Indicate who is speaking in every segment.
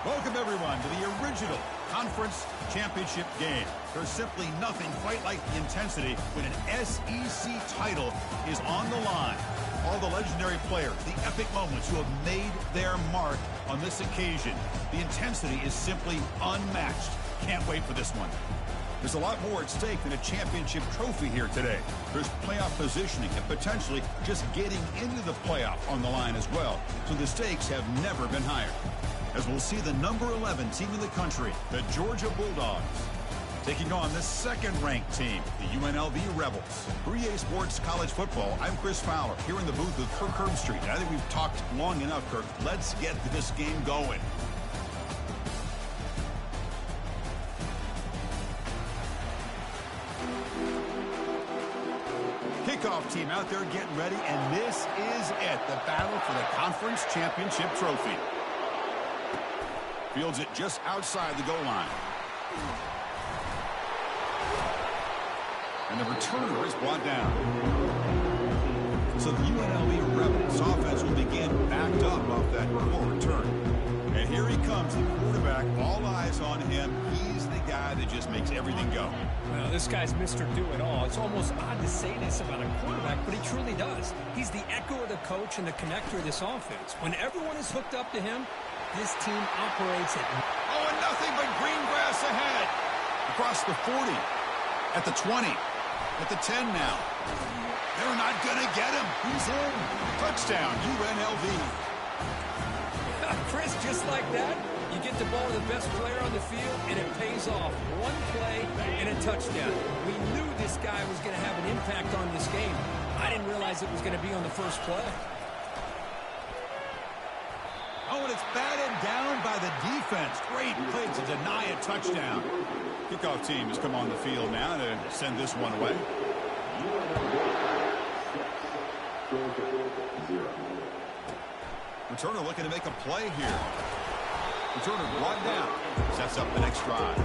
Speaker 1: Welcome, everyone, to the original conference championship game. There's simply nothing quite like the intensity when an SEC title is on the line. All the legendary players, the epic moments who have made their mark on this occasion. The intensity is simply unmatched. Can't wait for this one. There's a lot more at stake than a championship trophy here today. There's playoff positioning and potentially just getting into the playoff on the line as well. So the stakes have never been higher. As we'll see the number 11 team in the country, the Georgia Bulldogs, taking on the second-ranked team, the UNLV Rebels. For EA Sports College Football, I'm Chris Fowler, here in the booth with Kirk Herbstreit. I think we've talked long enough, Kirk. Let's get this game going. Kickoff team out there getting ready, and this is it, the battle for the conference championship trophy. Fields it just outside the goal line. And the returner is brought down. So the UNLV Rebels offense will begin backed up off that poor return. And here he comes, the quarterback, all eyes on him. He's the guy that just makes everything go.
Speaker 2: Well, this guy's Mr. Do-It-All. It's almost odd to say this about a quarterback, but he truly does. He's the echo of the coach and the connector of this offense. When everyone is hooked up to him, this team operates at...
Speaker 1: Oh, and nothing but green grass ahead. Across the 40, at the 20, at the 10 now. They're not going to get him. He's in. Touchdown, UNLV.
Speaker 2: Chris, just like that, you get the ball to the best player on the field, and it pays off. One play and a touchdown. We knew this guy was going to have an impact on this game. I didn't realize it was going to be on the first play.
Speaker 1: Oh, and it's batted down by the defense. Great play to deny a touchdown. Kickoff team has come on the field now to send this one away. Returner looking to make a play here. Returner brought down. Sets up the next drive.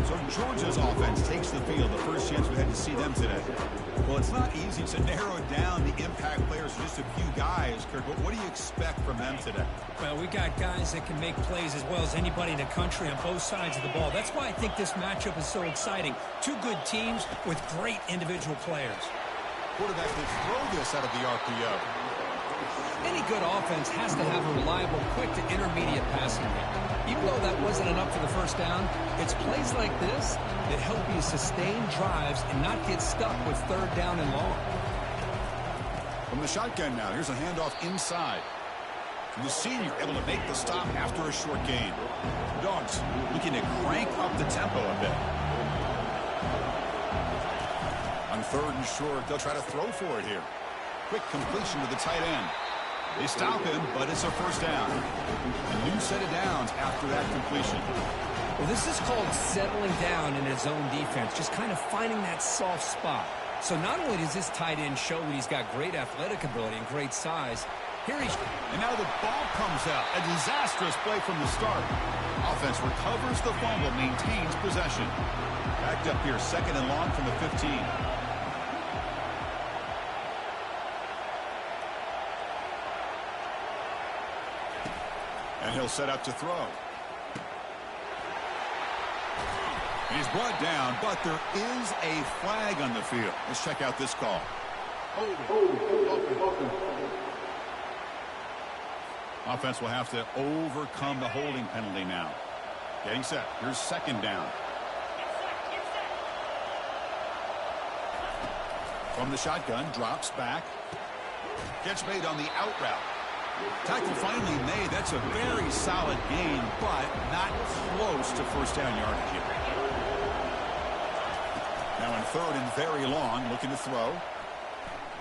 Speaker 1: So Georgia's offense takes the field. The first chance we had to see them today. Well, it's not easy to narrow down the impact players to just a few guys, Kirk, but what do you expect from them today?
Speaker 2: Well, we got guys that can make plays as well as anybody in the country on both sides of the ball. That's why I think this matchup is so exciting. Two good teams with great individual players.
Speaker 1: Quarterback will throw this out of the RPO.
Speaker 2: Any good offense has to have a reliable, quick to intermediate passing game. Even though that wasn't enough for the first down, it's plays like this that help you sustain drives and not get stuck with third down and long.
Speaker 1: From the shotgun now, here's a handoff inside. The senior able to make the stop after a short gain. Dogs looking to crank up the tempo a bit. On third and short, they'll try to throw for it here. Quick completion to the tight end. They stop him, but it's a first down. A new set of downs after that completion.
Speaker 2: Well, this is called settling down in his own defense, just kind of finding that soft spot. So not only does this tight end show that he's got great athletic ability and great size, here he's...
Speaker 1: And now the ball comes out. A disastrous play from the start. Offense recovers the fumble, maintains possession. Backed up here, second and long from the 15. And he'll set up to throw. And he's brought down, but there is a flag on the field. Let's check out this call. Offense will have to overcome the holding penalty now. Getting set. Here's second down. From the shotgun, drops back. Catch made on the out route. Tackle finally made. That's a very solid gain, but not close to first down yardage here. Now in third and very long, looking to throw.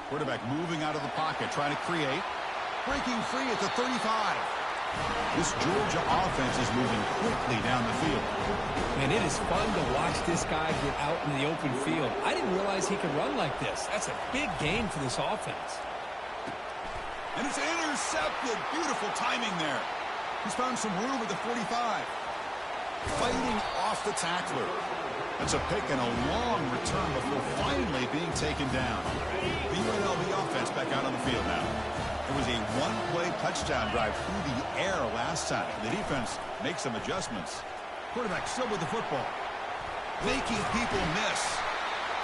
Speaker 1: Quarterback moving out of the pocket, trying to create. Breaking free at the 35. This Georgia offense is moving quickly down the field.
Speaker 2: And it is fun to watch this guy get out in the open field. I didn't realize he could run like this. That's a big gain for this offense.
Speaker 1: And it's intercepted. Beautiful timing there. He's found some room at the 45. Fighting off the tackler. That's a pick and a long return before finally being taken down. The UNLV offense back out on the field now. It was a one-play touchdown drive through the air last time. The defense makes some adjustments. Quarterback still with the football. Making people miss.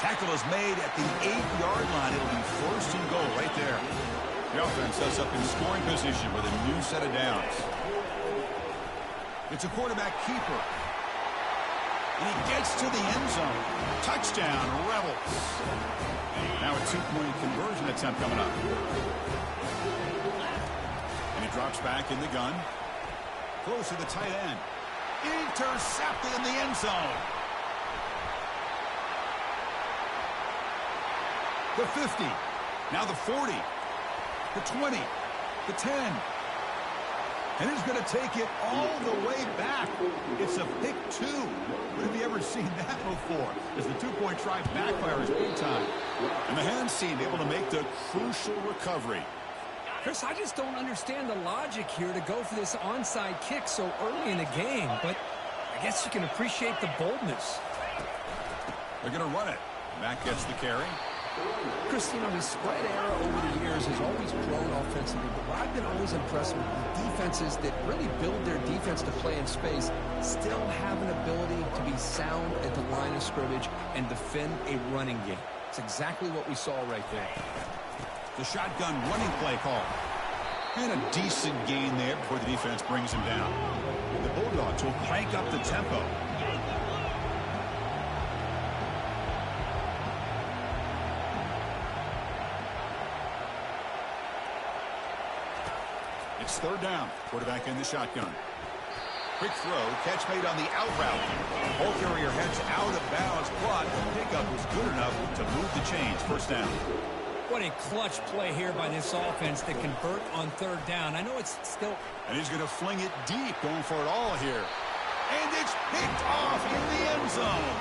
Speaker 1: Tackle is made at the 8-yard line. It'll be first and goal right there. The offense sets up in scoring position with a new set of downs. It's a quarterback keeper. And he gets to the end zone. Touchdown, Rebels. Now a two-point conversion attempt coming up. And he drops back in the gun. Close to the tight end. Intercepted in the end zone. The 50. Now the 40. The 20. The 10. And he's going to take it all the way back. It's a pick 2. When have you ever seen that before? As the two-point try backfires big time. And the hands team able to make the crucial recovery.
Speaker 2: Chris, I just don't understand the logic here to go for this onside kick so early in the game. But I guess you can appreciate the boldness.
Speaker 1: They're going to run it. Mack gets the carry.
Speaker 2: Chris, you know, his spread era over the years has always grown offensively, but what I've been always impressed with defenses that really build their defense to play in space still have an ability to be sound at the line of scrimmage and defend a running game. It's exactly what we saw right there.
Speaker 1: The shotgun running play call. And a decent gain there before the defense brings him down. The Bulldogs will crank up the tempo. It's third down. Quarterback in the shotgun. Quick throw. Catch made on the out route. Ball carrier heads out of bounds, but the pickup was good enough to move the chains. First down.
Speaker 2: What a clutch play here by this offense to convert on third down. I know it's still...
Speaker 1: And he's going to fling it deep, going for it all here. And it's picked off in the end zone.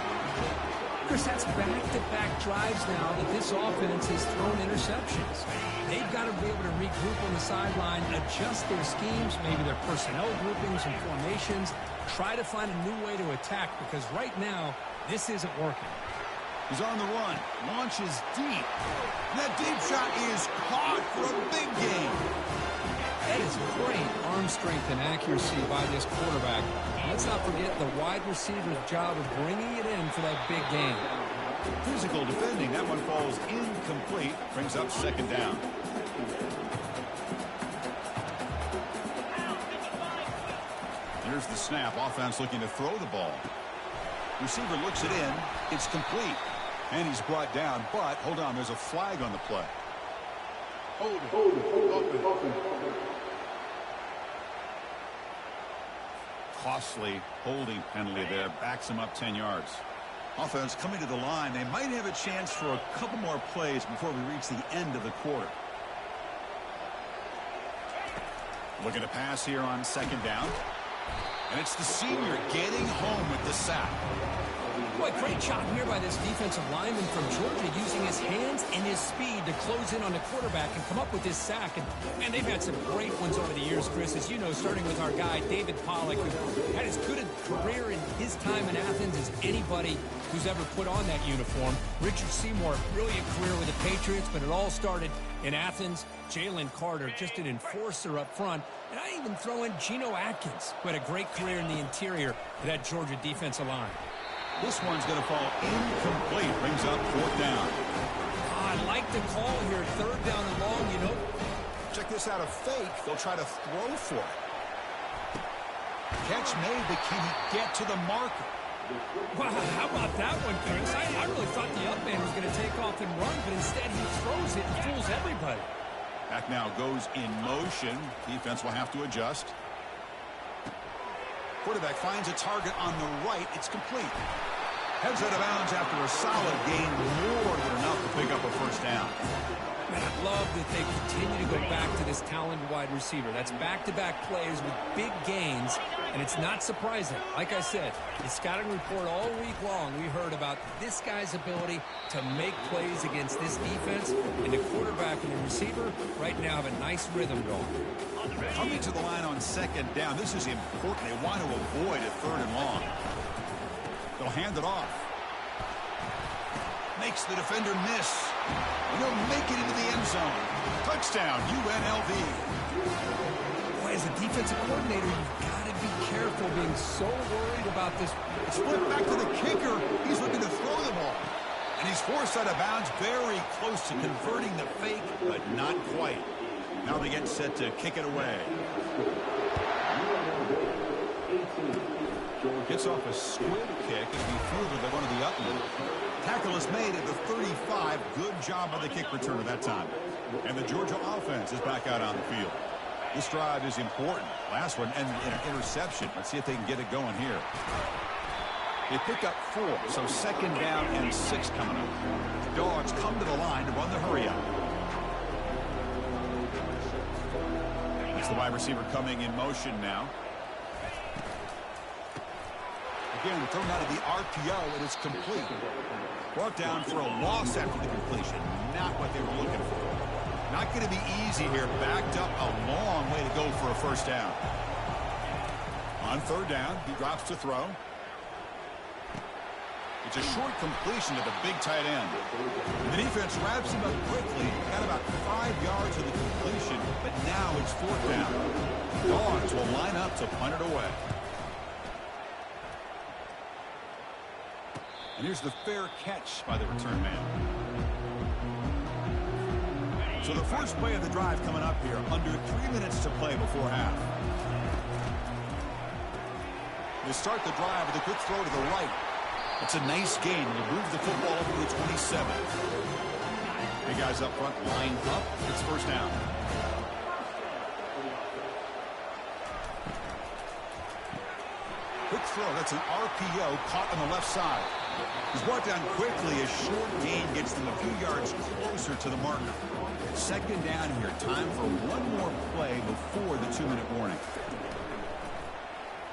Speaker 2: Chris, that's back-to-back drives now that this offense has thrown interceptions. They've got to be able to regroup on the sideline, adjust their schemes, maybe their personnel groupings and formations, try to find a new way to attack, because right now, this isn't working.
Speaker 1: He's on the run, launches deep. And that deep shot is caught for a big gain.
Speaker 2: That is great arm strength and accuracy by this quarterback. Let's not forget the wide receiver's job of bringing it in for that big gain.
Speaker 1: Physical defending. That one falls incomplete. Brings up second down. Here's the snap. Offense looking to throw the ball. Receiver looks it in. It's complete. And he's brought down. But, hold on, there's a flag on the play. Hold it. Costly holding penalty there. Backs him up 10 yards. Offense coming to the line. They might have a chance for a couple more plays before we reach the end of the quarter. Looking to pass here on second down. And it's the senior getting home with the sack.
Speaker 2: Boy, great job here by this defensive lineman from Georgia, using his hands and his speed to close in on the quarterback and come up with this sack. And, man, they've had some great ones over the years, Chris, as you know, starting with our guy, David Pollack, who had as good a career in his time in Athens as anybody who's ever put on that uniform. Richard Seymour, brilliant career with the Patriots, but it all started in Athens. Jalen Carter, just an enforcer up front. And I even throw in Geno Atkins, who had a great career in the interior of that Georgia defensive line.
Speaker 1: This one's going to fall incomplete. Brings up fourth down.
Speaker 2: I like the call here. Third down and long, you know.
Speaker 1: Check this out, a fake. They'll try to throw for it. Catch made, but can he get to the marker?
Speaker 2: Wow, how about that one, Chris? I really thought the up man was going to take off and run, but instead he throws it and fools everybody.
Speaker 1: Back now goes in motion. Defense will have to adjust. Quarterback finds a target on the right. It's complete. Heads out of bounds after a solid gain, more than enough to pick up a first down.
Speaker 2: Man, I love that they continue to go back to this talented wide receiver. That's back-to-back plays with big gains, and it's not surprising. Like I said, the scouting report all week long, we heard about this guy's ability to make plays against this defense, and the quarterback and the receiver right now have a nice rhythm going.
Speaker 1: Coming to the line on second down, this is important. They want to avoid a third and long. They'll hand it off. makes the defender miss. And he'll make it into the end zone. Touchdown, UNLV.
Speaker 2: Boy, as a defensive coordinator, you've got to be careful being so worried about this.
Speaker 1: It's flipped back to the kicker. He's looking to throw the ball. And he's forced out of bounds, very close to converting the fake, but not quite. Now they get set to kick it away. Gets off a squib kick as he fielded at one of the upland. Tackle is made at the 35. Good job by the kick returner that time. And the Georgia offense is back out on the field. This drive is important. Last one ended in an interception. Let's see if they can get it going here. They pick up 4, so 2nd down and 6 coming up. The Dogs come to the line to run the hurry up. That's the wide receiver coming in motion now. Again, thrown out of the RPO, and it's complete. Brought down for a loss after the completion. Not what they were looking for. Not going to be easy here. Backed up a long way to go for a first down. On 3rd down, he drops to throw. It's a short completion to the big tight end. The defense wraps him up quickly. Got about 5 yards of the completion, but now it's 4th down. Dogs will line up to punt it away. And here's the fair catch by the return man. So the first play of the drive coming up here, under 3 minutes to play before half. They start the drive with a quick throw to the right. It's a nice gain. Will move the football over to the 27. Big guys up front, line up. It's first down. Quick throw. That's an RPO caught on the left side. He's brought down quickly. A short gain gets them a few yards closer to the marker. 2nd down here. Time for one more play before the 2-minute warning.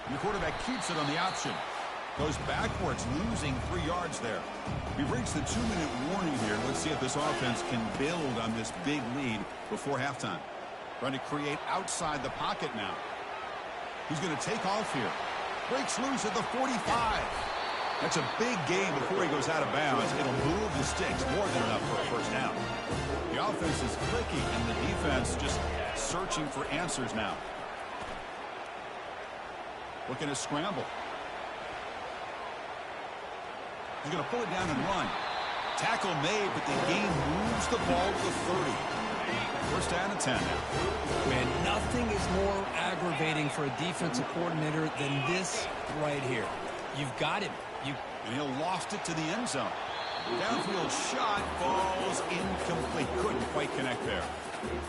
Speaker 1: And the quarterback keeps it on the option. Goes backwards, losing 3 yards there. We've reached the 2-minute warning here. Let's see if this offense can build on this big lead before halftime. Trying to create outside the pocket now. He's going to take off here. Breaks loose at the 45. That's a big gain before he goes out of bounds. It'll move the sticks more than enough for a first down. The offense is clicking, and the defense just searching for answers now. Looking to scramble. He's going to pull it down and run. Tackle made, but the game moves the ball to the 30. First down and 10 now.
Speaker 2: Man, nothing is more aggravating for a defensive coordinator than this right here. You've got him.
Speaker 1: And he'll loft it to the end zone. Downfield shot falls incomplete. Couldn't quite connect there.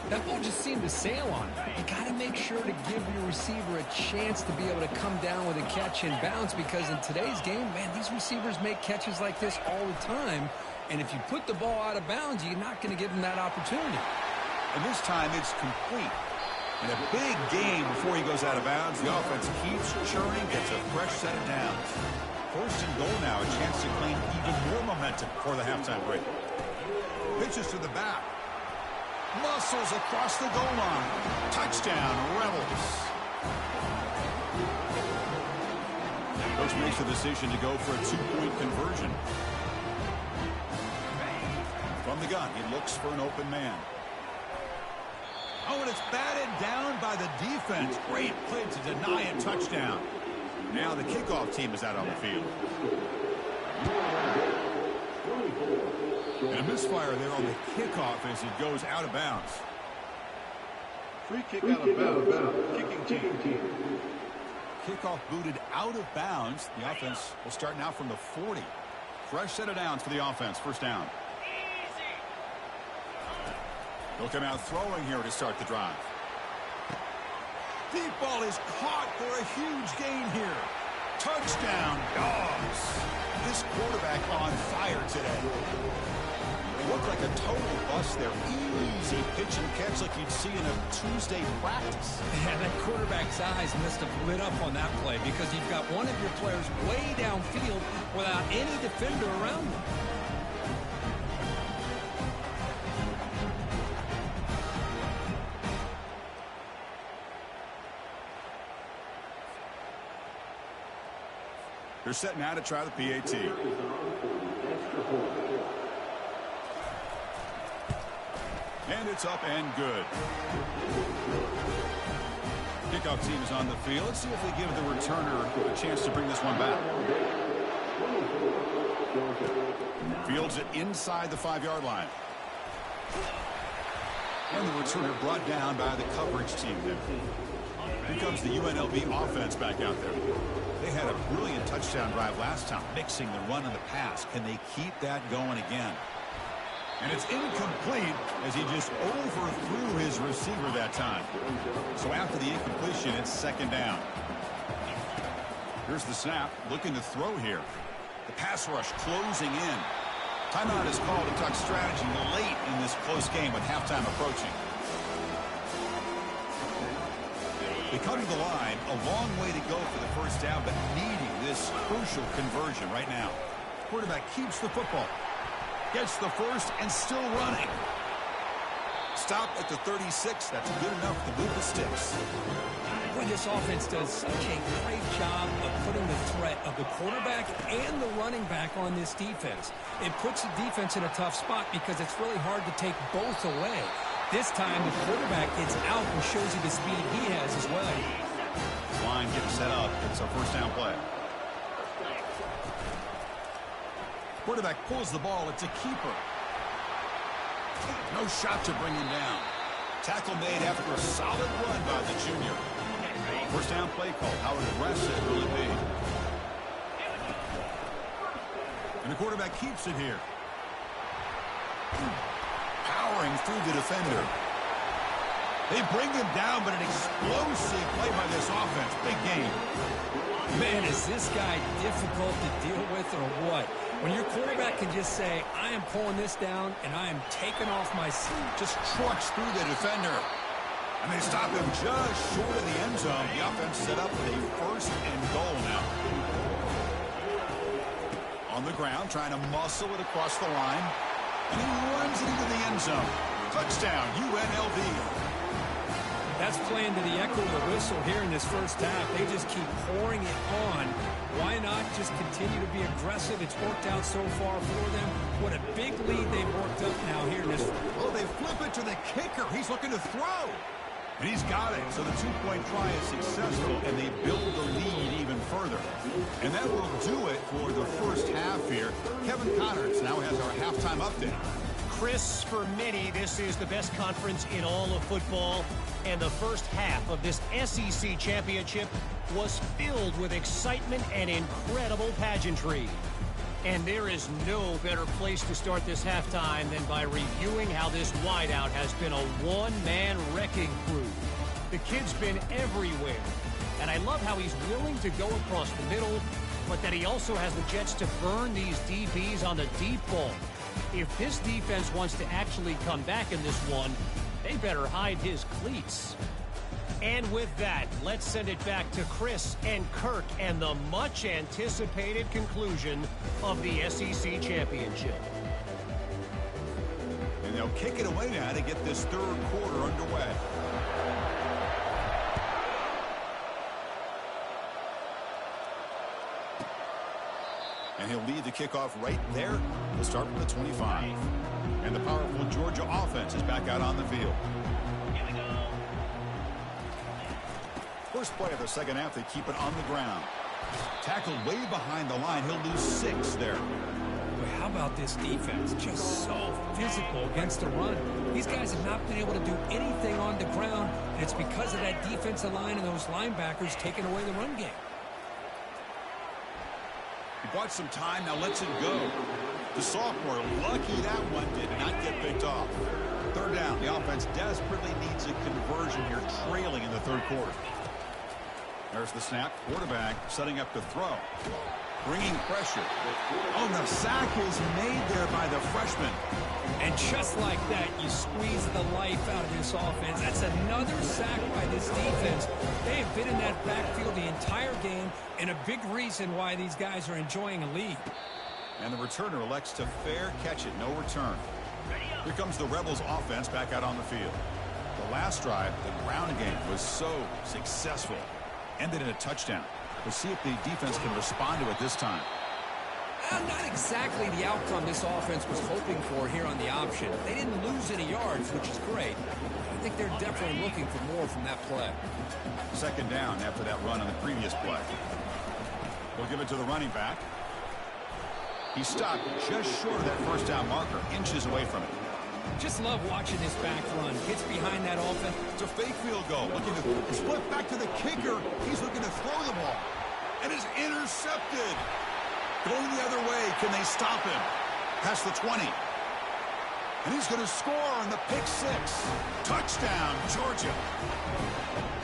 Speaker 2: That ball just seemed to sail on him. You got to make sure to give your receiver a chance to be able to come down with a catch in bounds, because in today's game, man, these receivers make catches like this all the time. And if you put the ball out of bounds, you're not going to give them that opportunity.
Speaker 1: And this time it's complete. And a big game before he goes out of bounds. The offense keeps churning, gets a fresh set of downs. First and goal now, a chance to claim even more momentum before the halftime break. Pitches to the back. Muscles across the goal line. Touchdown, Rebels. Coach makes the decision to go for a 2-point conversion. From the gun, he looks for an open man. Oh, and it's batted down by the defense. Great play to deny a touchdown. Now the kickoff team is out on the field. And a misfire there on the kickoff as it goes out of bounds.
Speaker 3: Free kick out of bounds. Kicking team.
Speaker 1: Kickoff booted out of bounds. The offense will start now from the 40. Fresh set of downs for the offense. First down. They'll come out throwing here to start the drive. Deep ball is caught for a huge gain here. Touchdown, Dogs. This quarterback on fire today. It looked like a total bust there. Easy pitch and catch like you'd see in a Tuesday practice.
Speaker 2: Yeah, that quarterback's eyes must have lit up on that play, because you've got one of your players way downfield without any defender around them.
Speaker 1: They're set now to try the PAT. And it's up and good. Kickoff team is on the field. Let's see if they give the returner a chance to bring this one back. Fields it inside the 5-yard line. And the returner brought down by the coverage team there. Here comes the UNLV offense back out there. They had a brilliant touchdown drive last time, mixing the run and the pass. Can they keep that going again? And it's incomplete as he just overthrew his receiver that time. So after the incompletion, it's second down. Here's the snap, looking to throw here. The pass rush closing in. Timeout is called to talk strategy late in this close game with halftime approaching. They come to the line, a long way to go for the first down, but needing this crucial conversion right now. Quarterback keeps the football. Gets the first and still running. Stop at the 36. That's good enough to move the sticks.
Speaker 2: Boy, this offense does such a great job of putting the threat of the quarterback and the running back on this defense. It puts the defense in a tough spot because it's really hard to take both away. This time, the quarterback gets out and shows you the speed he has as well.
Speaker 1: Line getting set up. It's a first down play. Quarterback pulls the ball. It's a keeper. No shot to bring him down. Tackle made after a solid run by the junior. First down play call. How aggressive will it be? And the quarterback keeps it here. Powering through the defender. They bring him down, but an explosive play by this offense. Big game.
Speaker 2: Man, is this guy difficult to deal with or what? When your quarterback can just say, I am pulling this down and I am taking off my seat.
Speaker 1: Just trucks through the defender. And they stop him just short of the end zone. The offense set up with a first and goal now. On the ground, trying to muscle it across the line. And he runs it into the end zone. Touchdown, UNLV.
Speaker 2: That's playing to the echo of the whistle here in this first half. They just keep pouring it on. Why not just continue to be aggressive? It's worked out so far for them. What a big lead they've worked up now here in this.
Speaker 1: Oh, they flip it to the kicker. He's looking to throw. And he's got it. So the two-point try is successful, and they build the lead even further. And that will do it for the first half here. Kevin Connerts now has our halftime update.
Speaker 4: Chris, for many, this is the best conference in all of football. And the first half of this SEC championship was filled with excitement and incredible pageantry. And there is no better place to start this halftime than by reviewing how this wideout has been a one-man wrecking crew. The kid's been everywhere. And I love how he's willing to go across the middle, but that he also has the jets to burn these DBs on the deep ball. If this defense wants to actually come back in this one, they better hide his cleats. And with that, let's send it back to Chris and Kirk and the much-anticipated conclusion of the SEC Championship.
Speaker 1: And they'll kick it away now to get this third quarter underway. And he'll lead the kickoff right there. He'll start from the 25. And the powerful Georgia offense is back out on the field. First play of the second half, they keep it on the ground. Tackled way behind the line. He'll lose 6 there.
Speaker 2: But how about this defense? Just so physical against the run. These guys have not been able to do anything on the ground, and it's because of that defensive line and those linebackers taking away the run game.
Speaker 1: He bought some time, now lets it go. The sophomore, lucky that one did not get picked off. Third down, the offense desperately needs a conversion here, trailing in the third quarter. There's the snap, quarterback setting up to throw. Bringing pressure. Oh, the sack is made there by the freshman.
Speaker 2: And just like that, you squeeze the life out of this offense. That's another sack by this defense. They have been in that backfield the entire game, and a big reason why these guys are enjoying a lead.
Speaker 1: And the returner elects to fair catch it, no return. Here comes the Rebels offense back out on the field. The last drive, the ground game, was so successful. Ended in a touchdown. We'll see if the defense can respond to it this time.
Speaker 2: Not exactly the outcome this offense was hoping for here on the option. They didn't lose any yards, which is great. I think they're definitely looking for more from that play.
Speaker 1: Second down after that run on the previous play. They'll give it to the running back. He stopped just short of that first down marker, inches away from it.
Speaker 2: Just love watching this back run. Gets behind that offense.
Speaker 1: It's a fake field goal. Looking to split back to the kicker. He's looking to throw the ball. And is intercepted. Going the other way. Can they stop him? Past the 20. And he's going to score on the pick six. Touchdown, Georgia.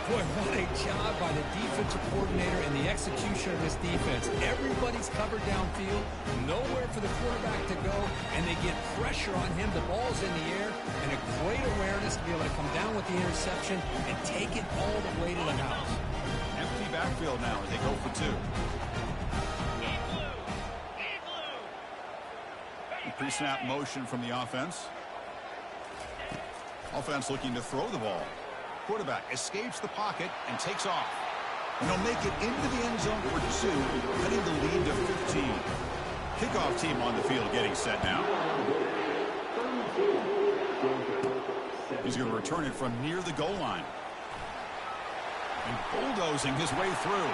Speaker 2: Boy, what a job by the defensive coordinator and the execution of this defense. Everybody's covered downfield, nowhere for the quarterback to go, and they get pressure on him. The ball's in the air, and a great awareness to be able to come down with the interception and take it all the way to the house.
Speaker 1: Empty backfield now as they go for two. Pre-snap motion from the offense. Offense looking to throw the ball. Quarterback escapes the pocket and takes off. And he'll make it into the end zone for two, cutting the lead to 15. Kickoff team on the field getting set now. He's going to return it from near the goal line. And bulldozing his way through.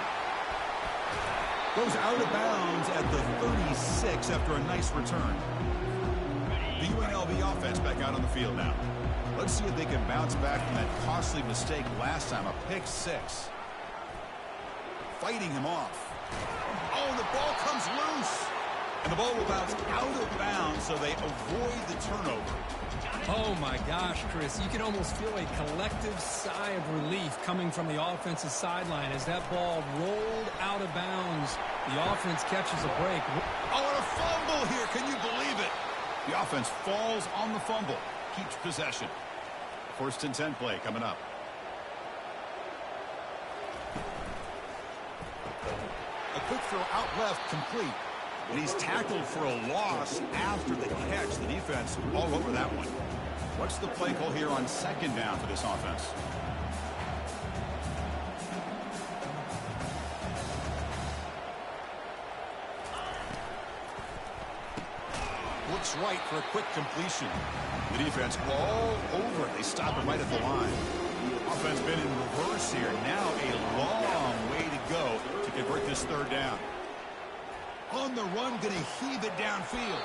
Speaker 1: Goes out of bounds at the 36 after a nice return. The UNLV offense back out on the field now. Let's see if they can bounce back from that costly mistake last time, a pick six. Fighting him off. Oh, the ball comes loose. And the ball will bounce out of bounds, so they avoid the turnover.
Speaker 2: Oh, my gosh, Chris. You can almost feel a collective sigh of relief coming from the offensive sideline as that ball rolled out of bounds. The offense catches a break.
Speaker 1: Oh, and a fumble here. Can you believe it? The offense falls on the fumble. Keeps possession. First and 10 play coming up. A quick throw out left, complete. And he's tackled for a loss after the catch. The defense all over that one. What's the play call here on second down for this offense? Looks right for a quick completion. The defense all over it. They stop it right at the line. Offense been in reverse here. Now a long way to go to convert this third down. On the run, going to heave it downfield.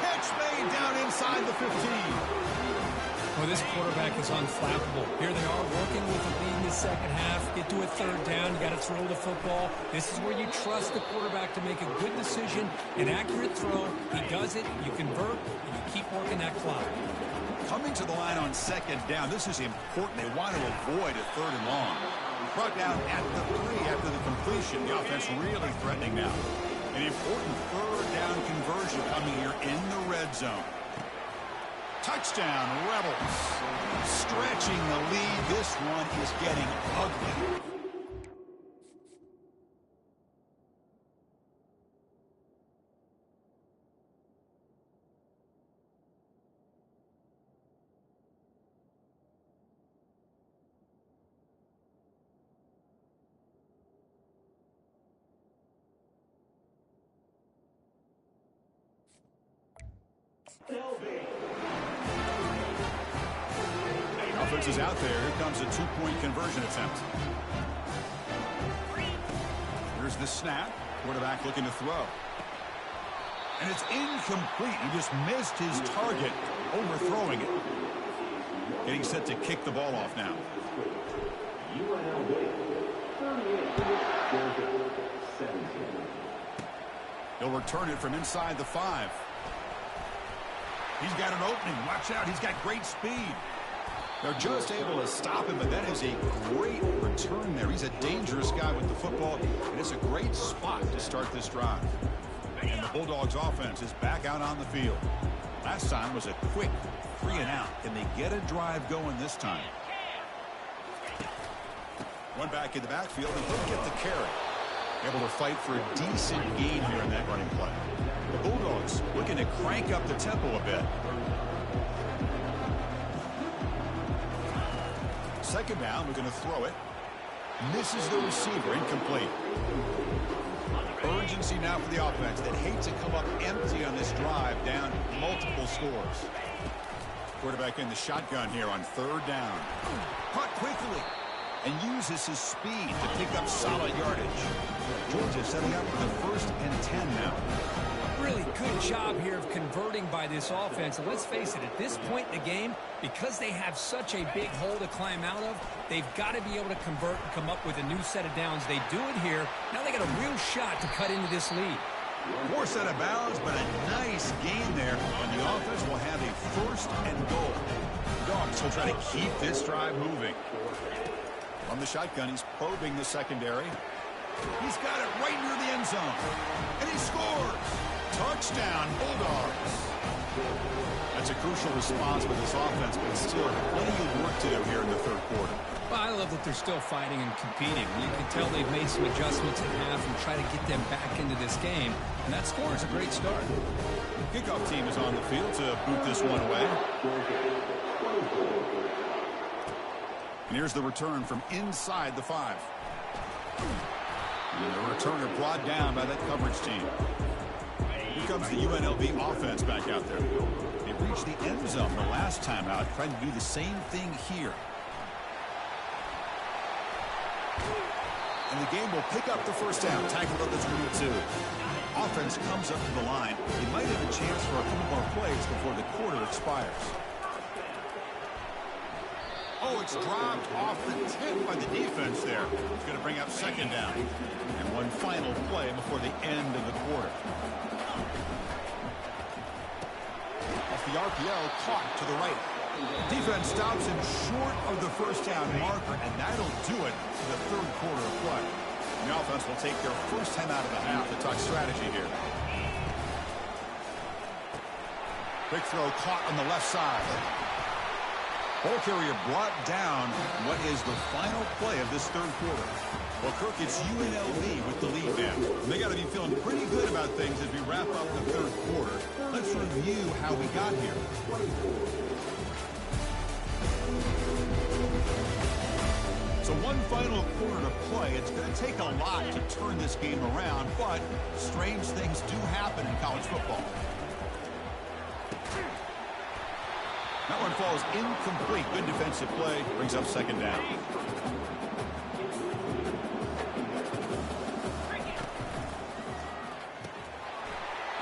Speaker 1: Catch made down inside the 15.
Speaker 2: Well, this quarterback is unflappable. Here they are working with the lead in the second half. Get to a third down. You got to throw the football. This is where you trust the quarterback to make a good decision, an accurate throw. He does it. You convert, and you keep working that clock.
Speaker 1: Coming to the line on second down. This is important. They want to avoid a third and long. Brought down at the 3 after the completion. The offense really threatening now. An important third down conversion coming here in the red zone. Touchdown, Rebels. Stretching the lead. This one is getting ugly. Offense is out there. Here comes a two-point conversion attempt. Here's the snap. Quarterback looking to throw. And it's incomplete. He just missed his target, overthrowing it. Getting set to kick the ball off now. He'll return it from inside the 5. He's got an opening. Watch out. He's got great speed. They're just able to stop him, but that is a great return there. He's a dangerous guy with the football, and it's a great spot to start this drive. And the Bulldogs offense is back out on the field. Last time was a quick 3 and out. Can they get a drive going this time? One back in the backfield, and he'll get the carry. Able to fight for a decent gain here in that running play. The Bulldogs looking to crank up the tempo a bit. Second down, we're going to throw it. Misses the receiver, incomplete. urgency now for the offense that hates to come up empty on this drive down multiple scores. Quarterback in the shotgun here on third down. Caught quickly and uses his speed to pick up solid yardage. Georgia setting up the 1st and 10 now.
Speaker 2: Really good job here of converting by this offense. And let's face it, at this point in the game, because they have such a big hole to climb out of, they've got to be able to convert and come up with a new set of downs. They do it here. Now they got a real shot to cut into this lead.
Speaker 1: More set of bounds, but a nice gain there. And the offense will have a 1st and goal. Dogs will try to keep this drive moving. From the shotgun, he's probing the secondary. He's got it right near the end zone. And he scores. Touchdown, Bulldogs. That's a crucial response with this offense, but still plenty of work to do here in the 3rd quarter.
Speaker 2: Well, I love that they're still fighting and competing. You can tell they've made some adjustments at half and try to get them back into this game. And that score is a great start.
Speaker 1: The kickoff team is on the field to boot this one away. And here's the return from inside the 5. And the returner brought down by that coverage team. Here comes the UNLV offense back out there. They reached the end zone the last time out, trying to do the same thing here. And the game will pick up the 1st down, tackled at the 22. Offense comes up to the line. They might have a chance for a couple more plays before the quarter expires. Oh, it's dropped off the tip by the defense there. It's going to bring up 2nd down. And one final play before the end of the quarter. Off the RPO, caught to the right. Defense stops him short of the 1st down marker, and that'll do it for the 3rd quarter of play. And the offense will take their 1st time out of the half to talk strategy here. Quick throw caught on the left side. Ball carrier brought down. What is the final play of this 3rd quarter? Well, Kirk, it's UNLV with the lead now. They got to be feeling pretty good about things as we wrap up the 3rd quarter. Let's review how we got here. So one final quarter to play. It's going to take a lot to turn this game around, but strange things do happen in college football. That one falls incomplete. Good defensive play. Brings up 2nd down.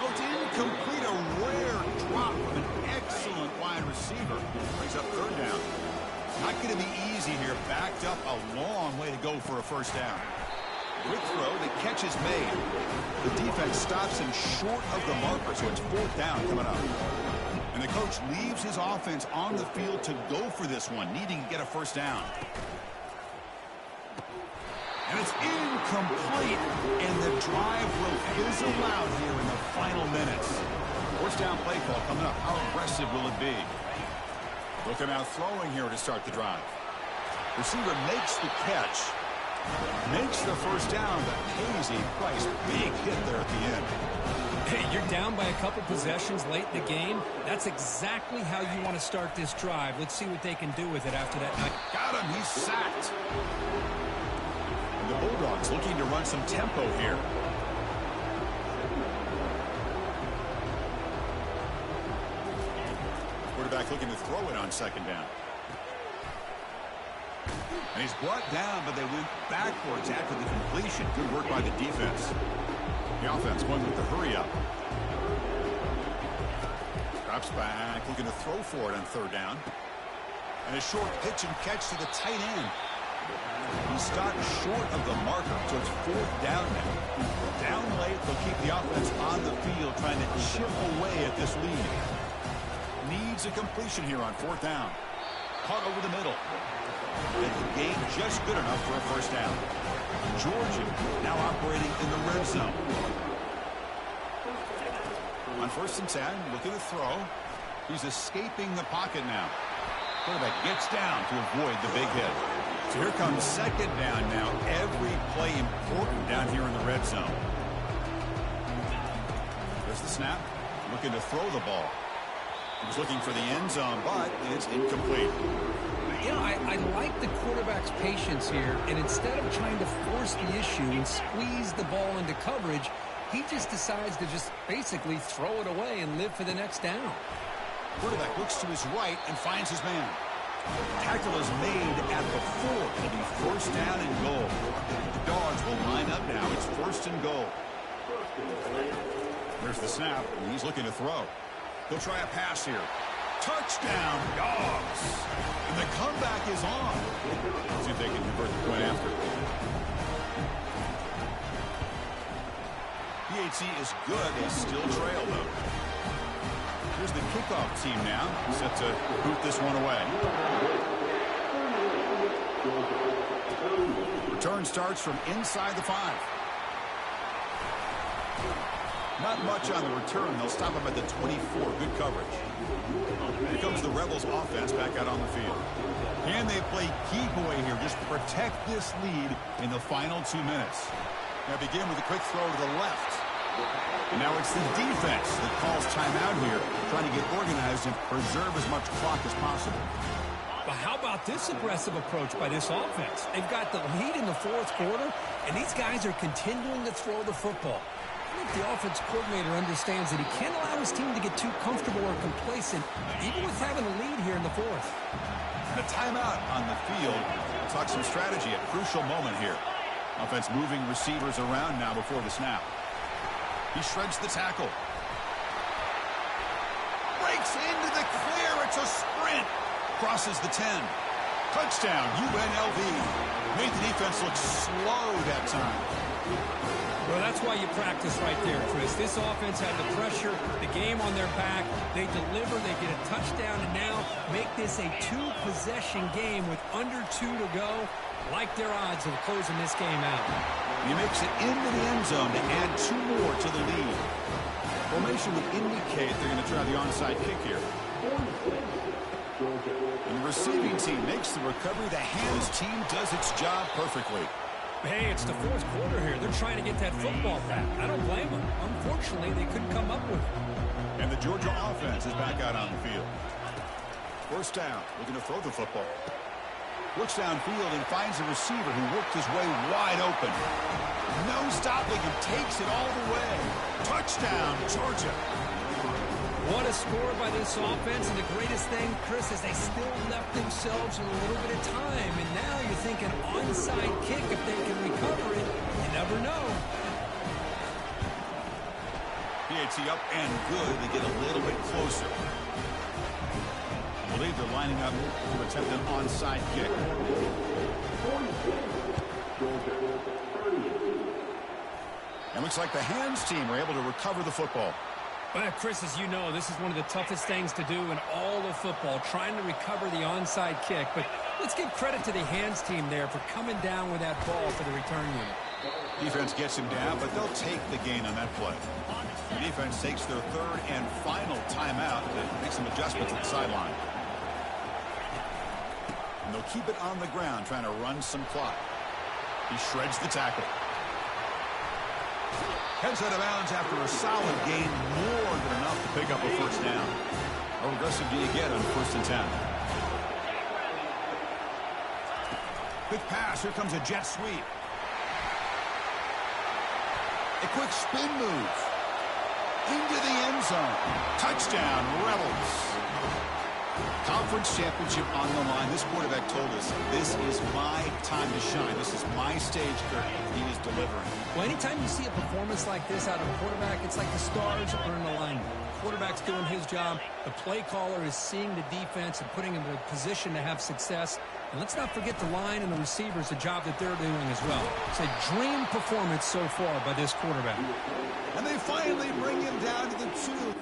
Speaker 1: Oh, it's incomplete. A rare drop from an excellent wide receiver. Brings up 3rd down. Not going to be easy here. Backed up a long way to go for a 1st down. Quick throw. The catch is made. The defense stops him short of the marker, so it's 4th down coming up. And the coach leaves his offense on the field to go for this one, needing to get a 1st down. And it's incomplete, and the drive will fizzle out here in the final minutes. 1st down play call coming up. How aggressive will it be? Looking out throwing here to start the drive. Receiver makes the catch. Makes the 1st down, but pays a price. Big hit there at the end.
Speaker 2: Hey, you're down by a couple possessions late in the game. That's exactly how you want to start this drive. Let's see what they can do with it after that night.
Speaker 1: Got him. He's sacked. And the Bulldogs looking to run some tempo here. Quarterback looking to throw it on 2nd down. And he's brought down, but they went backwards after the completion. Good work by the defense. The offense going with the hurry up. Drops back, looking to throw for it on 3rd down. And a short pitch and catch to the tight end. He stopped short of the marker, so it's 4th down now. Down late, they'll keep the offense on the field, trying to chip away at this lead. Needs a completion here on 4th down. Caught over the middle. And the game just good enough for a 1st down. Georgia now operating in the red zone. On 1st and 10, looking to throw. He's escaping the pocket now. Quarterback gets down to avoid the big hit. So here comes 2nd down now. Every play important down here in the red zone. There's the snap. Looking to throw the ball. He was looking for the end zone, but it's incomplete.
Speaker 2: You know, I like the quarterback's patience here, and instead of trying to force the issue and squeeze the ball into coverage, he just decides to just basically throw it away and live for the next down.
Speaker 1: Quarterback looks to his right and finds his man. Tackle is made at the 4. It'll be first down and goal. The Dogs will line up now. It's first and goal. There's the snap, and he's looking to throw. He'll try a pass here. Touchdown, Dogs! And the comeback is on. Let's see if they can convert the point after. PHC is good. They still trail, though. Here's the kickoff team now, set to boot this one away. Return starts from inside the 5. Not much on the return. They'll stop him at the 24. Good coverage. Here comes the Rebels offense back out on the field. Can they play keep away here? Just protect this lead in the final 2 minutes. Now begin with a quick throw to the left. And now it's the defense that calls timeout here, trying to get organized and preserve as much clock as possible.
Speaker 2: But how about this aggressive approach by this offense? They've got the lead in the 4th quarter, and these guys are continuing to throw the football. I think the offense coordinator understands that he can't allow his team to get too comfortable or complacent, even with having a lead here in the 4th.
Speaker 1: The timeout on the field. We'll talk some strategy, a crucial moment here. Offense moving receivers around now before the snap. He shreds the tackle. Breaks into the clear. It's a sprint. Crosses the 10. Touchdown, UNLV. Made the defense look slow that time.
Speaker 2: Well, that's why you practice right there, Chris. This offense had the pressure, the game on their back. They deliver, they get a touchdown, and now make this a 2-possession game with under 2 to go. Like their odds of closing this game out.
Speaker 1: He makes it into the end zone to add 2 more to the lead. Formation would indicate they're going to try the onside kick here. And the receiving team makes the recovery. The hands team does its job perfectly.
Speaker 2: Hey, it's the 4th quarter here. They're trying to get that football back. I don't blame them. Unfortunately, they couldn't come up with it.
Speaker 1: And the Georgia offense is back out on the field. First down, looking to throw the football. Looks downfield and finds a receiver who worked his way wide open. No stopping him, takes it all the way. Touchdown, Georgia.
Speaker 2: What a score by this offense, and the greatest thing, Chris, is they still left themselves with a little bit of time, and now you're thinking onside kick if they can recover it. You never know.
Speaker 1: PHC up and good. They get a little bit closer. I believe they're lining up to attempt an onside kick. And looks like the hands team are able to recover the football.
Speaker 2: Well, Chris, as you know, this is one of the toughest things to do in all of football, trying to recover the onside kick. But let's give credit to the hands team there for coming down with that ball for the return unit.
Speaker 1: Defense gets him down, but they'll take the gain on that play. The defense takes their 3rd and final timeout to make some adjustments at the sideline. And they'll keep it on the ground, trying to run some clock. He shreds the tackle. Heads out of bounds after a solid gain, more than enough to pick up a first down. How aggressive do you get on 1st and 10? Quick pass. Here comes a jet sweep. A quick spin move. Into the end zone. Touchdown, Rebels. Conference championship on the line. This quarterback told us, this is my time to shine. This is my stage curtain. He is delivering.
Speaker 2: Well, anytime you see a performance like this out of a quarterback, it's like the stars are in alignment. Quarterback's doing his job. The play caller is seeing the defense and putting him in a position to have success. And let's not forget the line and the receivers, the job that they're doing as well. It's a dream performance so far by this quarterback.
Speaker 1: And they finally bring him down to the 2.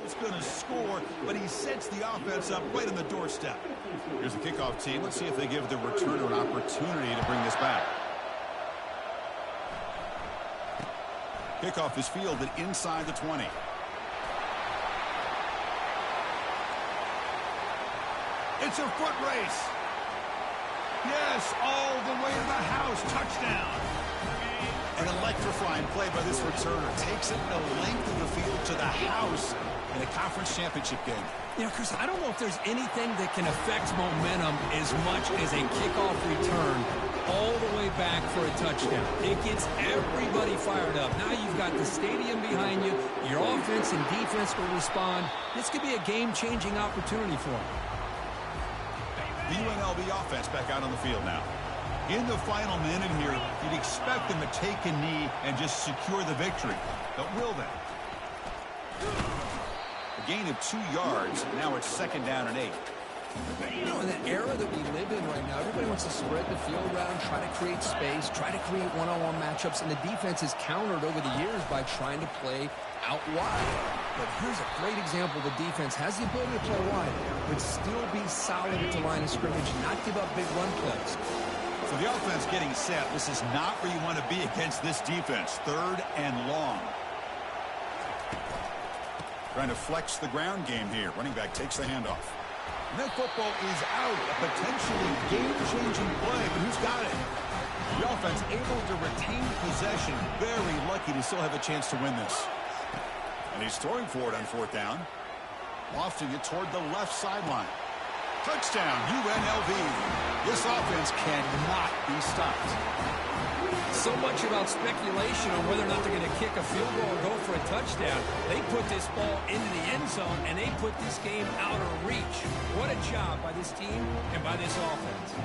Speaker 1: He's going to score, but he sets the offense up right on the doorstep. Here's the kickoff team. Let's see if they give the returner an opportunity to bring this back. Kickoff is fielded inside the 20. It's a foot race. Yes, all the way to the house. Touchdown. An electrifying play by this returner. Takes it the length of the field to the house in a conference championship game.
Speaker 2: You know, Chris, I don't know if there's anything that can affect momentum as much as a kickoff return all the way back for a touchdown. It gets everybody fired up. Now you've got the stadium behind you. Your offense and defense will respond. This could be a game-changing opportunity for them.
Speaker 1: The UNLV offense back out on the field now. In the final minute here, you'd expect them to take a knee and just secure the victory. But will they? A gain of 2 yards. Now it's 2nd down and 8.
Speaker 2: You know, in the era that we live in right now, everybody wants to spread the field around, try to create space, try to create one-on-one matchups, and the defense has countered over the years by trying to play out wide. But here's a great example. The defense has the ability to play wide, but still be solid at the line of scrimmage, not give up big run plays.
Speaker 1: So the offense getting set. This is not where you want to be against this defense. 3rd and long. Trying to flex the ground game here. Running back takes the handoff. And that football is out. A potentially game-changing play, but who's got it? The offense able to retain possession. Very lucky to still have a chance to win this. And he's throwing for it on 4th down. Lofting it toward the left sideline. Touchdown, UNLV. This offense cannot be stopped.
Speaker 2: So much about speculation on whether or not they're going to kick a field goal or go for a touchdown. They put this ball into the end zone, and they put this game out of reach. What a job by this team and by this offense.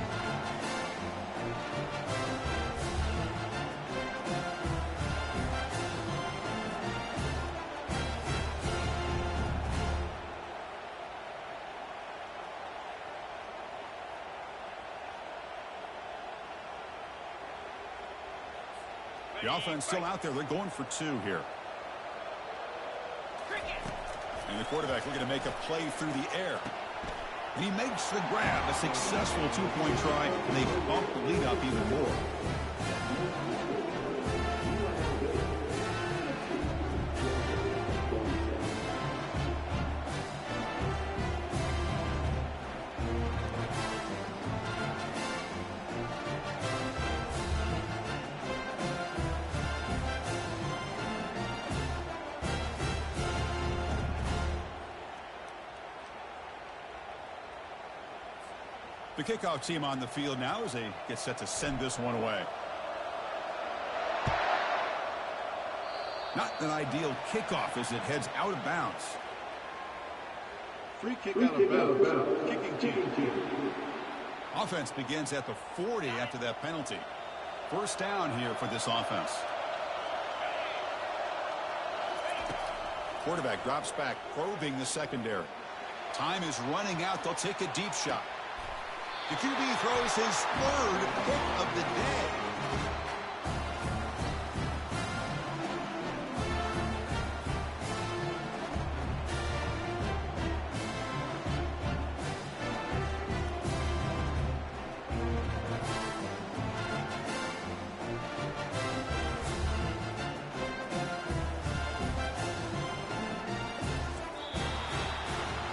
Speaker 1: The offense still out there. They're going for 2 here. And the quarterback looking to make a play through the air. And he makes the grab. A successful 2-point try. And they bump the lead up even more. The kickoff team on the field now as they get set to send this one away. Not an ideal kickoff as it heads out of bounds.
Speaker 3: Free kick out of bounds. Kicking team.
Speaker 1: Offense begins at the 40 after that penalty. 1st down here for this offense. Quarterback drops back, probing the secondary. Time is running out. They'll take a deep shot. The QB throws his 3rd pick of the day.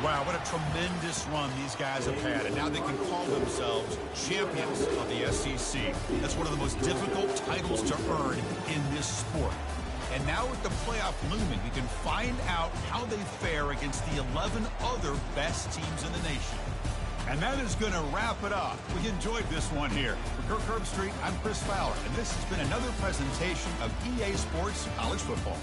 Speaker 1: Wow, what a tremendous run these guys have had, and now they can call themselves champions of the SEC. That's one of the most difficult titles to earn in this sport. And now with the playoff looming, we can find out how they fare against the 11 other best teams in the nation. And that is going to wrap it up. We enjoyed this one here. For Kirk Herbstreit, I'm Chris Fowler, and this has been another presentation of EA Sports College Football.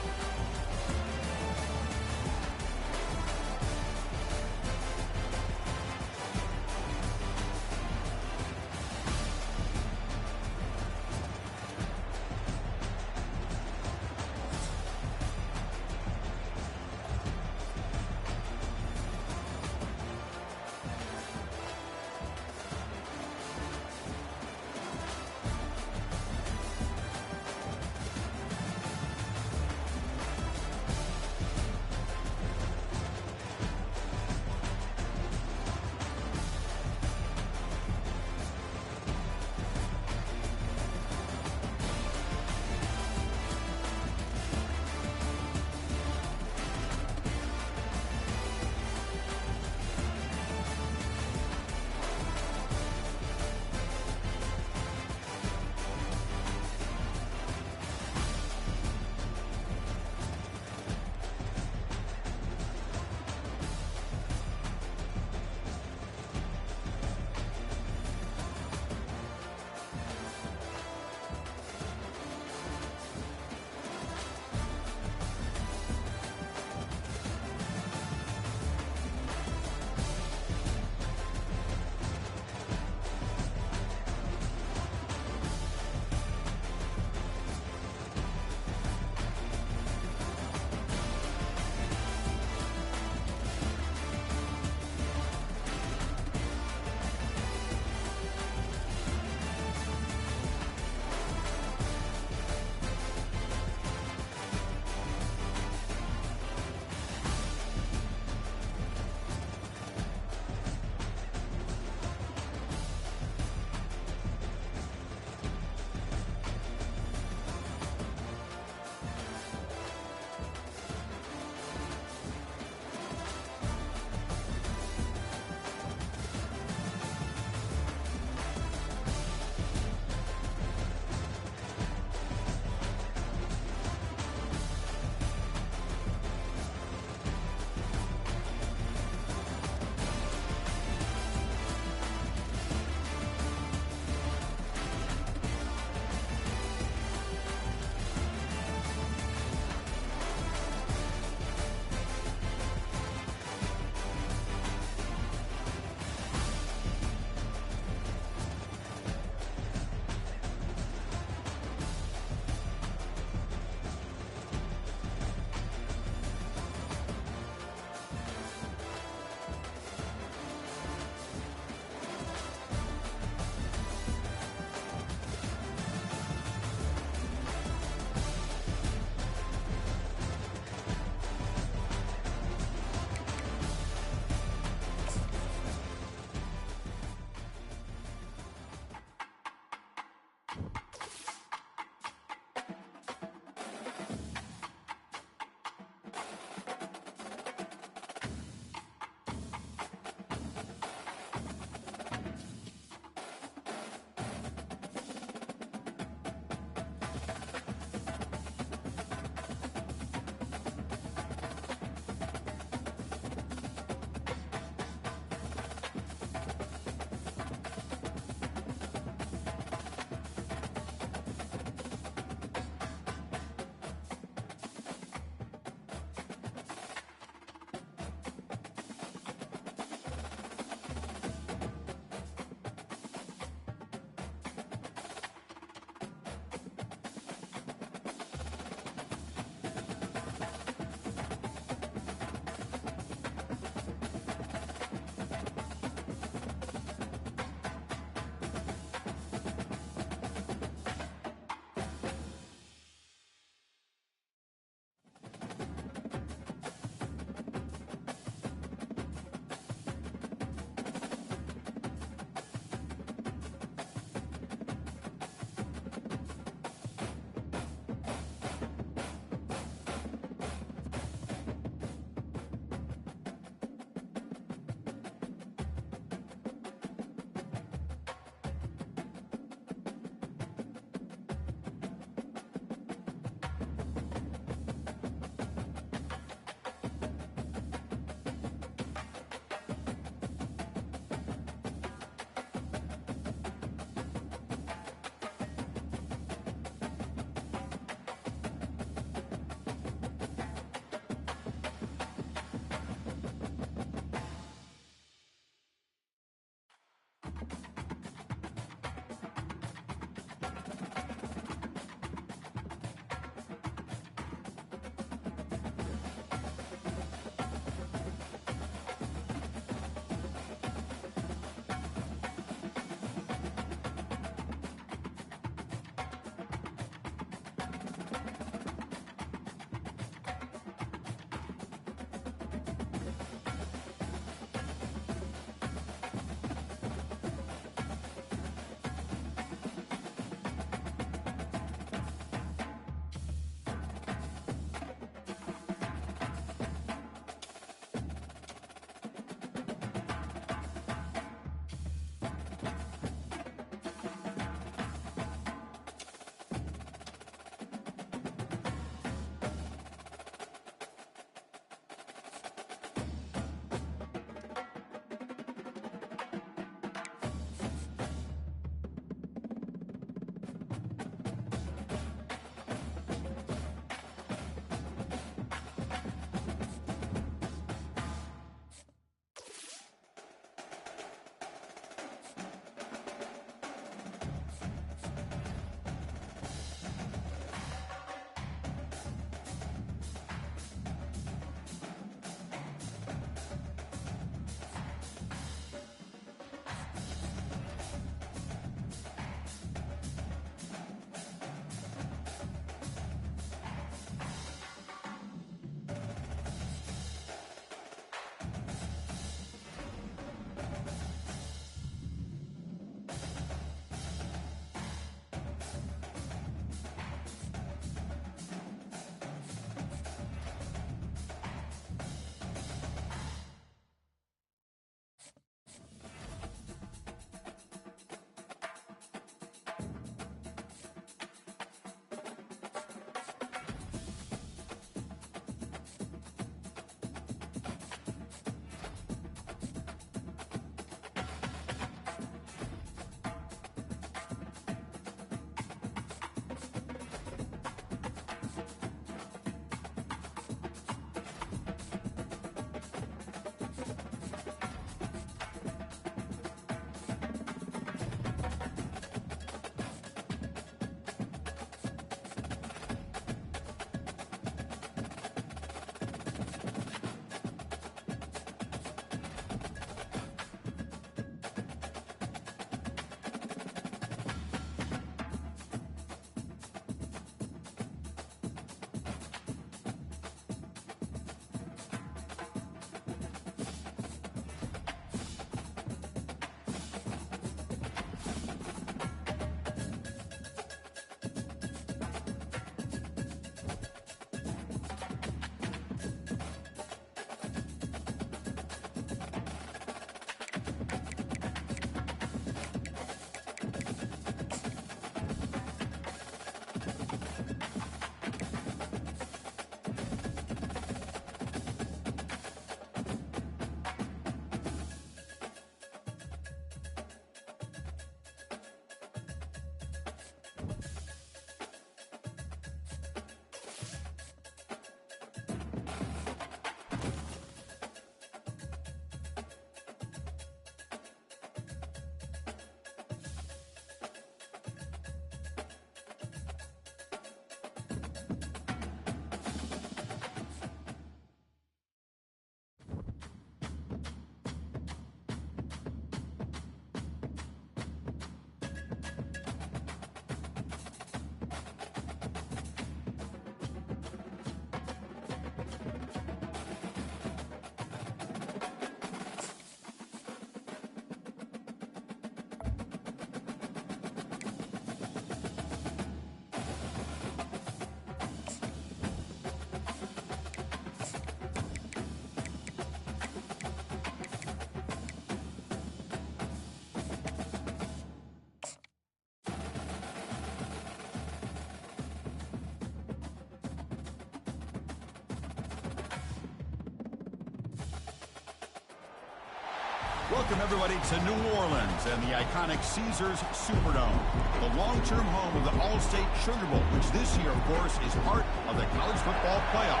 Speaker 1: Welcome, everybody, to New Orleans and the iconic Caesars Superdome, the long-term home of the All-State Sugar Bowl, which this year, of course, is part of the college football playoff.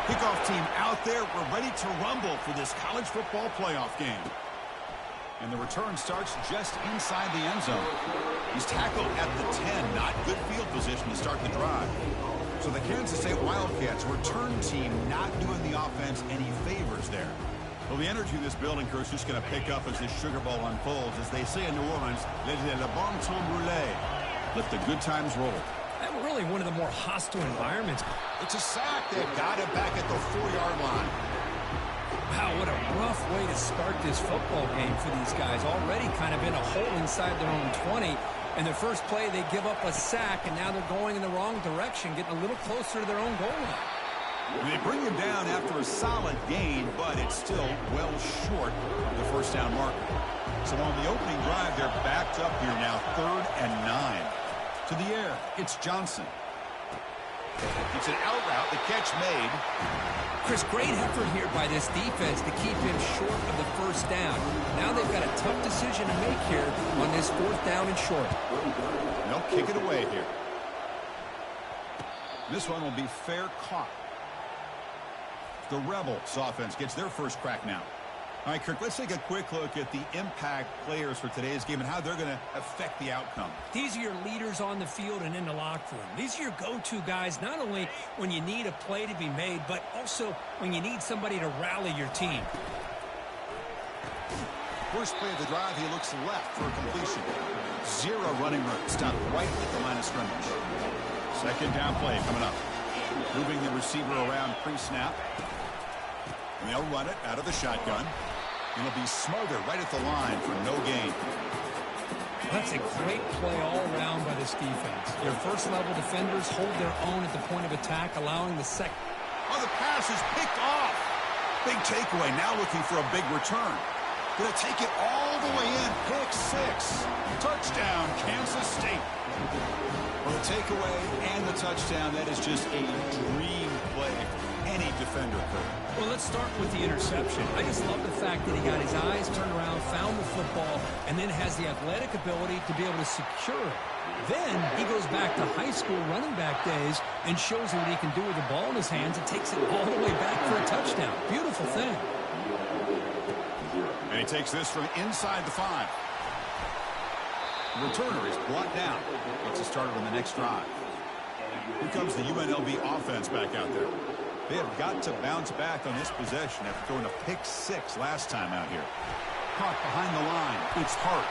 Speaker 1: Kickoff team out there. We're ready to rumble for this college football playoff game. And the return starts just inside the end zone. He's tackled at the 10. Not good field position to start the drive. So the Kansas State Wildcats return team not doing the offense any favors there. Well, the energy of this building, crew, is just going to pick up as this Sugar Bowl unfolds. As they say in New Orleans, let le bon temps rouler. Let the good times roll.
Speaker 2: And really one of the more hostile environments.
Speaker 1: It's a sack. They've got it back at the 4-yard line.
Speaker 2: Wow, what a rough way to start this football game for these guys. Already kind of in a hole inside their own 20. In their first play, they give up a sack, and now they're going in the wrong direction, getting a little closer to their own goal line.
Speaker 1: They bring him down after a solid gain, but it's still well short of the first down marker. So on the opening drive, they're backed up here now, 3rd and 9. To the air, it's Johnson. It's an out route, the catch made.
Speaker 2: Chris, great effort here by this defense to keep him short of the first down. Now they've got a tough decision to make here on this 4th down and short.
Speaker 1: They'll kick it away here. This one will be fair caught. The Rebels offense gets their first crack now. All right, Kirk, let's take a quick look at the impact players for today's game and how they're going to affect the outcome.
Speaker 2: These are your leaders on the field and in the locker room. These are your go-to guys, not only when you need a play to be made, but also when you need somebody to rally your team.
Speaker 1: First play of the drive, he looks left for a completion. 0 running room, stopped right at the line of scrimmage. Second down play coming up. Moving the receiver around pre-snap. And they'll run it out of the shotgun. It'll be smothered right at the line for no gain.
Speaker 2: That's a great play all around by this defense. Your first-level defenders hold their own at the point of attack, allowing the second.
Speaker 1: Oh, the pass is picked off. Big takeaway, now looking for a big return. Gonna take it all the way in. Pick 6. Touchdown, Kansas State. Well, the takeaway and the touchdown, that is just a dream play for any defender could.
Speaker 2: Well, let's start with the interception. I just love the fact that he got his eyes turned around, found the football, and then has the athletic ability to be able to secure it. Then he goes back to high school running back days and shows what he can do with the ball in his hands and takes it all the way back for a touchdown. Beautiful thing.
Speaker 1: And he takes this from inside the 5. The returner is brought down. Gets it started on the next drive. Here comes the UNLV offense back out there. They have got to bounce back on this possession after throwing a pick 6 last time out here. Caught behind the line. It's Hart.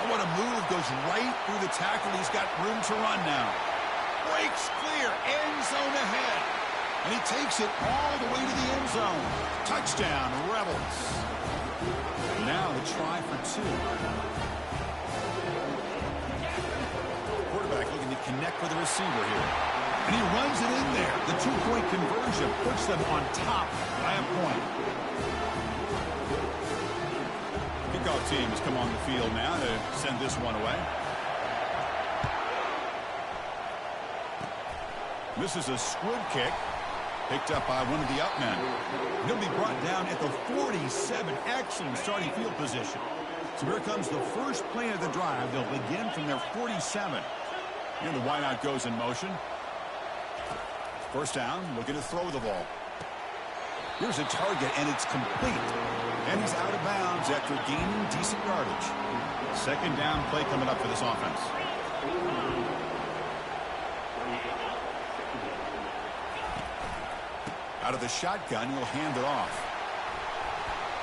Speaker 1: Oh, what a move. Goes right through the tackle. He's got room to run now. Breaks clear. End zone ahead. And he takes it all the way to the end zone. Touchdown, Rebels. Now the try for 2. Quarterback looking to connect with the receiver here. And he runs it in there. The 2-point conversion puts them on top by a point. Kickoff team has come on the field now to send this one away. This is a squib kick picked up by one of the up men. He'll be brought down at the 47. Excellent starting field position. So here comes the first play of the drive. They'll begin from their 47. And the wideout goes in motion. First down, looking to throw the ball. Here's a target, and it's complete. And he's out of bounds after gaining decent yardage. Second down play coming up for this offense. Out of the shotgun, he'll hand it off.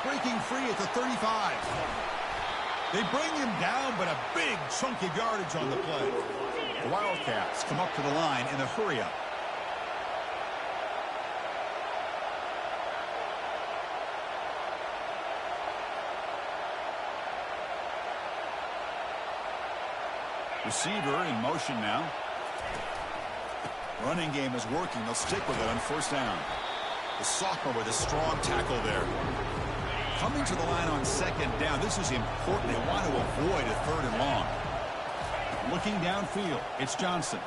Speaker 1: Breaking free at the 35. They bring him down, but a big chunk of yardage on the play. The Wildcats come up to the line in a hurry-up. Receiver in motion now. Running game is working. They'll stick with it on first down. The sophomore with a strong tackle there. Coming to the line on second down. This is important. They want to avoid a 3rd and long. Looking downfield. It's Johnson.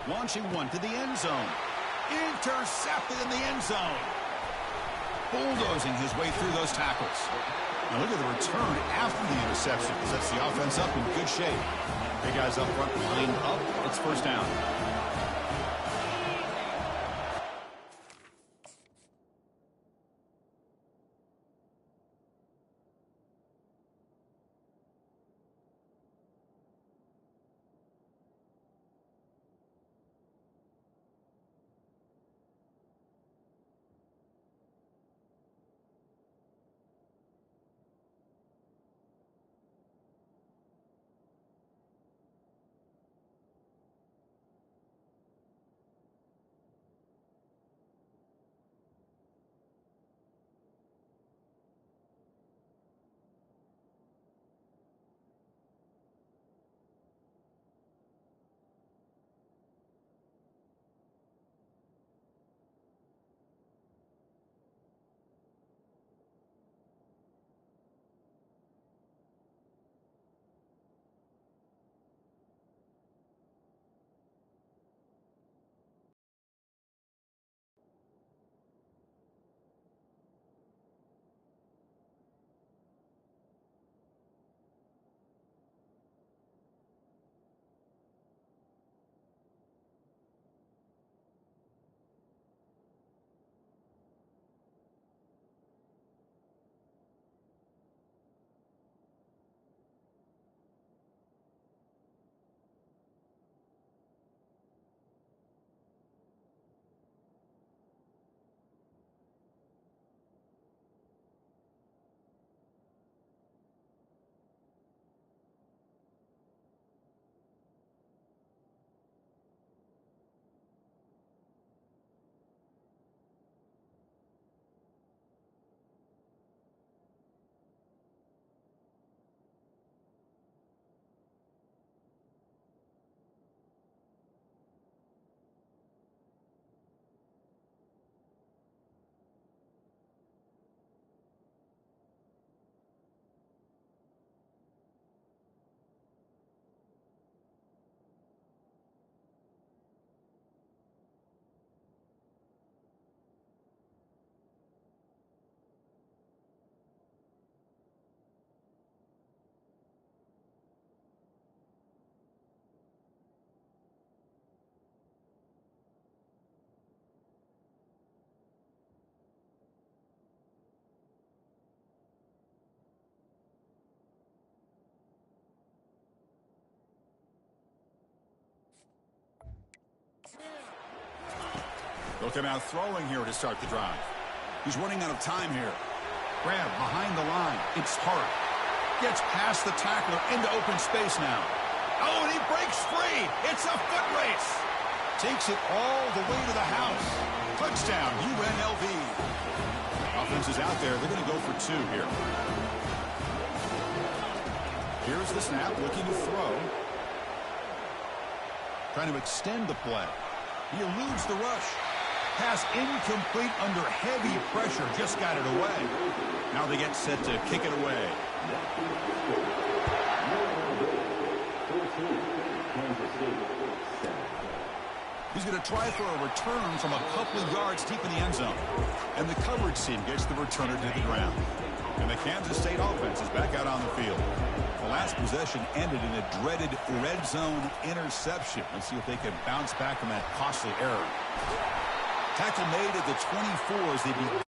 Speaker 1: Launching one to the end zone. Intercepted in the end zone. bulldozing his way through those tackles. Now look at the return after the interception. Sets the offense up in good shape. Big guys up front, lined up. It's first down. They'll come out throwing here to start the drive. He's running out of time here. Grab behind the line. It's Hart. Gets past the tackler into open space now. Oh, and he breaks free. It's a foot race. Takes it all the way to the house. Touchdown, UNLV. Offense is out there. They're going to go for two here. Here's the snap, looking to throw. Trying to extend the play. He eludes the rush. Pass incomplete under heavy pressure. Just got it away. Now they get set to kick it away. He's going to try for a return from a couple of yards deep in the end zone. And the coverage team gets the returner to the ground. And the Kansas State offense is back out on the field. The last possession ended in a dreaded red zone interception. Let's see if they can bounce back from that costly error. Tackle made at the 24 as they begin.